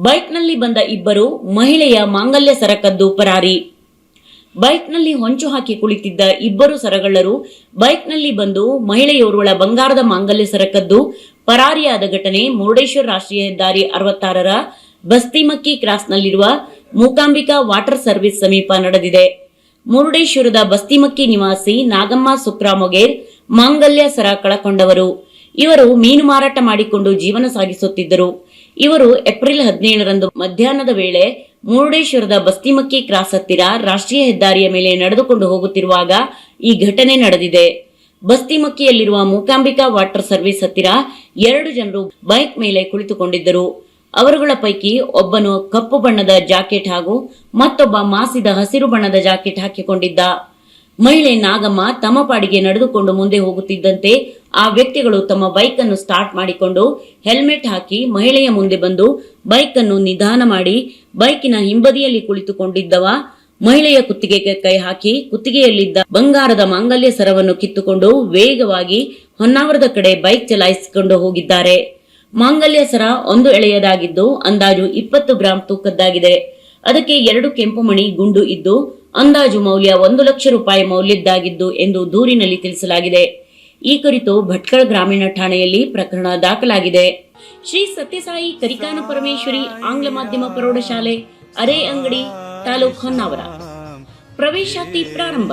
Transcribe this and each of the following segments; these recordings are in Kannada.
ಬೈಕ್ನಲ್ಲಿ ಬಂದ ಇಬ್ಬರು ಮಹಿಳೆಯ ಮಾಂಗಲ್ಯ ಸರ ಕದ್ದು ಪರಾರಿ. ಬೈಕ್ನಲ್ಲಿ ಹೊಂಚು ಹಾಕಿ ಕುಳಿತಿದ್ದ ಇಬ್ಬರು ಸರಗಳ್ಳರು ಬೈಕ್ನಲ್ಲಿ ಬಂದು ಮಹಿಳೆಯೋರ್ವಳ ಬಂಗಾರದ ಮಾಂಗಲ್ಯ ಸರ ಕದ್ದು ಪರಾರಿಯಾದ ಘಟನೆ ಮುರುಡೇಶ್ವರ ರಾಷ್ಟ್ರೀಯ ಹೆದ್ದಾರಿ 66ರ ಬಸ್ತಿಮಕ್ಕಿ ಕ್ರಾಸ್ನಲ್ಲಿರುವ ಮೂಕಾಂಬಿಕಾ ವಾಟರ್ ಸರ್ವಿಸ್ ಸಮೀಪ ನಡೆದಿದೆ. ಮುರುಡೇಶ್ವರದ ಬಸ್ತಿಮಕ್ಕಿ ನಿವಾಸಿ ನಾಗಮ್ಮ ಸುಕ್ರಾ ಮೊಗೇರ್ ಮಾಂಗಲ್ಯ ಸರ ಕಳಕೊಂಡವರು. ಇವರು ಮೀನು ಮಾರಾಟ ಮಾಡಿಕೊಂಡು ಜೀವನ ಸಾಗಿಸುತ್ತಿದ್ದರು. ಇವರು ಏಪ್ರಿಲ್ 17ರಂದು ಮಧ್ಯಾಹ್ನದ ವೇಳೆ ಮುರುಡೇಶ್ವರದ ಬಸ್ತಿಮಕ್ಕಿ ಕ್ರಾಸ್ ಹತ್ತಿರ ರಾಷ್ಟ್ರೀಯ ಹೆದ್ದಾರಿಯ ಮೇಲೆ ನಡೆದುಕೊಂಡು ಹೋಗುತ್ತಿರುವಾಗ ಈ ಘಟನೆ ನಡೆದಿದೆ. ಬಸ್ತಿಮಕ್ಕಿಯಲ್ಲಿರುವ ಮೂಕಾಂಬಿಕಾ ವಾಟರ್ ಸರ್ವಿಸ್ ಹತ್ತಿರ 2 ಜನರು ಬೈಕ್ ಮೇಲೆ ಕುಳಿತುಕೊಂಡಿದ್ದರು. ಅವರುಗಳ ಪೈಕಿ ಒಬ್ಬನು ಕಪ್ಪು ಬಣ್ಣದ ಜಾಕೆಟ್ ಹಾಗೂ ಮತ್ತೊಬ್ಬ ಮಾಸಿದ ಹಸಿರು ಬಣ್ಣದ ಜಾಕೆಟ್ ಹಾಕಿಕೊಂಡಿದ್ದ. ಮಹಿಳೆ ನಾಗಮ್ಮ ತಮ್ಮ ಪಾಡಿಗೆ ನಡೆದುಕೊಂಡು ಮುಂದೆ ಹೋಗುತ್ತಿದ್ದಂತೆ ಆ ವ್ಯಕ್ತಿಗಳು ತಮ್ಮ ಬೈಕ್ ಅನ್ನು ಸ್ಟಾರ್ಟ್ ಮಾಡಿಕೊಂಡು ಹೆಲ್ಮೆಟ್ ಹಾಕಿ ಮಹಿಳೆಯ ಮುಂದೆ ಬಂದು ಬೈಕ್ ಅನ್ನು ನಿಧಾನ ಮಾಡಿ ಬೈಕಿನ ಹಿಂಬದಿಯಲ್ಲಿ ಕುಳಿತುಕೊಂಡಿದ್ದವ ಮಹಿಳೆಯ ಕುತ್ತಿಗೆಗೆ ಕೈ ಹಾಕಿ ಕುತ್ತಿಗೆಯಲ್ಲಿದ್ದ ಬಂಗಾರದ ಮಾಂಗಲ್ಯ ಸರವನ್ನು ಕಿತ್ತುಕೊಂಡು ವೇಗವಾಗಿ ಹೊನ್ನಾವರದ ಕಡೆ ಬೈಕ್ ಚಲಾಯಿಸಿಕೊಂಡು ಹೋಗಿದ್ದಾರೆ. ಮಾಂಗಲ್ಯ ಸರ ಒಂದು ಎಳೆಯದಾಗಿದ್ದು ಅಂದಾಜು 20 ಗ್ರಾಂ ತೂಕದ್ದಾಗಿದೆ. ಅದಕ್ಕೆ 2 ಕೆಂಪು ಮಣಿ ಗುಂಡು ಇದ್ದು ಅಂದಾಜು ಮೌಲ್ಯ 1 ಲಕ್ಷ ರೂಪಾಯಿ ಮೌಲ್ಯದ್ದಾಗಿದ್ದು ಎಂದು ದೂರಿನಲ್ಲಿ ತಿಳಿಸಲಾಗಿದೆ. ಈ ಕುರಿತು ಭಟ್ಕಳ ಗ್ರಾಮೀಣ ಠಾಣೆಯಲ್ಲಿ ಪ್ರಕರಣ ದಾಖಲಾಗಿದೆ. ಶ್ರೀ ಸತ್ಯಸಾಯಿ ಕರಿಕಾನ ಪರಮೇಶ್ವರಿ ಆಂಗ್ಲ ಮಾಧ್ಯಮ ಪ್ರೌಢಶಾಲೆ ಅರೆ ಅಂಗಡಿ ತಾಲೂಕು ಹೊನ್ನಾವರ ಪ್ರವೇಶಾತಿ ಪ್ರಾರಂಭ.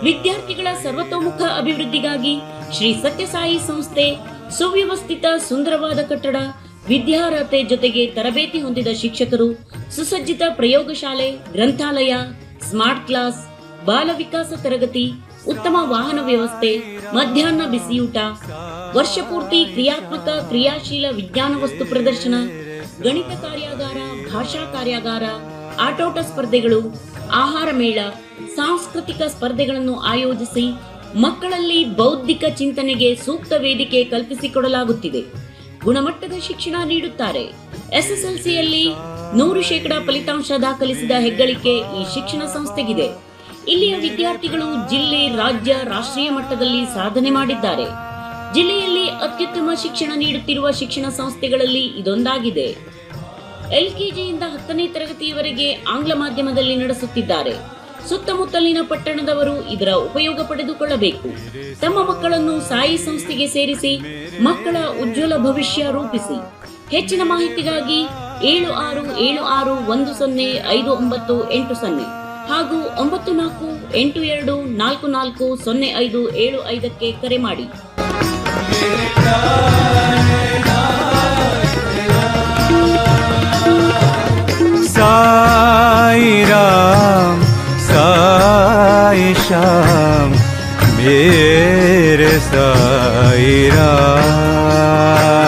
ವಿದ್ಯಾರ್ಥಿಗಳ ಸರ್ವತೋಮುಖ ಅಭಿವೃದ್ಧಿಗಾಗಿ ಶ್ರೀ ಸತ್ಯಸಾಯಿ ಸಂಸ್ಥೆ ಸುವ್ಯವಸ್ಥಿತ ಸುಂದರವಾದ ಕಟ್ಟಡ, ವಿದ್ಯಾರ್ಹತೆ ಜೊತೆಗೆ ತರಬೇತಿ ಹೊಂದಿದ ಶಿಕ್ಷಕರು, ಸುಸಜ್ಜಿತ ಪ್ರಯೋಗಶಾಲೆ, ಗ್ರಂಥಾಲಯ, ಸ್ಮಾರ್ಟ್ ಕ್ಲಾಸ್, ಬಾಲ ವಿಕಾಸ ತರಗತಿ, ಉತ್ತಮ ವಾಹನ ವ್ಯವಸ್ಥೆ, ಮಧ್ಯಾಹ್ನ ಬಿಸಿಯೂಟ, ವರ್ಷಪೂರ್ತಿ ಕ್ರಿಯಾತ್ಮಕ ಕ್ರಿಯಾಶೀಲ ವಿಜ್ಞಾನ ವಸ್ತು ಪ್ರದರ್ಶನ, ಗಣಿತ ಕಾರ್ಯಾಗಾರ, ಭಾಷಾ ಕಾರ್ಯಾಗಾರ, ಆಟೋಟ ಸ್ಪರ್ಧೆಗಳು, ಆಹಾರ ಮೇಳ, ಸಾಂಸ್ಕೃತಿಕ ಸ್ಪರ್ಧೆಗಳನ್ನು ಆಯೋಜಿಸಿ ಮಕ್ಕಳಲ್ಲಿ ಬೌದ್ಧಿಕ ಚಿಂತನೆಗೆ ಸೂಕ್ತ ವೇದಿಕೆ ಕಲ್ಪಿಸಿಕೊಡಲಾಗುತ್ತಿದೆ. ಗುಣಮಟ್ಟದ ಶಿಕ್ಷಣ ನೀಡುತ್ತಾರೆ. ಎಸ್ಎಸ್ಎಲ್ಸಿಯಲ್ಲಿ 100% ಫಲಿತಾಂಶ ದಾಖಲಿಸಿದ ಹೆಗ್ಗಳಿಕೆ ಈ ಶಿಕ್ಷಣ ಸಂಸ್ಥೆಗಿದೆ. ಇಲ್ಲಿಯ ವಿದ್ಯಾರ್ಥಿಗಳು ಜಿಲ್ಲೆ, ರಾಜ್ಯ, ರಾಷ್ಟ್ರೀಯ ಮಟ್ಟದಲ್ಲಿ ಸಾಧನೆ ಮಾಡಿದ್ದಾರೆ. ಜಿಲ್ಲೆಯಲ್ಲಿ ಅತ್ಯುತ್ತಮ ಶಿಕ್ಷಣ ನೀಡುತ್ತಿರುವ ಶಿಕ್ಷಣ ಸಂಸ್ಥೆಗಳಲ್ಲಿ ಇದೊಂದಾಗಿದೆ. LKGಯಿಂದ 10ನೇ ತರಗತಿಯವರೆಗೆ ಆಂಗ್ಲ ಮಾಧ್ಯಮದಲ್ಲಿ ನಡೆಸುತ್ತಿದ್ದಾರೆ. ಸುತ್ತಮುತ್ತಲಿನ ಪಟ್ಟಣದವರು ಇದರ ಉಪಯೋಗ ಪಡೆದುಕೊಳ್ಳಬೇಕು. ತಮ್ಮ ಮಕ್ಕಳನ್ನು ಸಾಯಿ ಸಂಸ್ಥೆಗೆ ಸೇರಿಸಿ ಮಕ್ಕಳ ಉಜ್ವಲ ಭವಿಷ್ಯ ರೂಪಿಸಿ. ಹೆಚ್ಚಿನ ಮಾಹಿತಿಗಾಗಿ 7676105980 ಹಾಗೂ 9482440575ಕ್ಕೆ ಕರೆ ಮಾಡಿ. साई राम साई श्याम मेरे साई राम.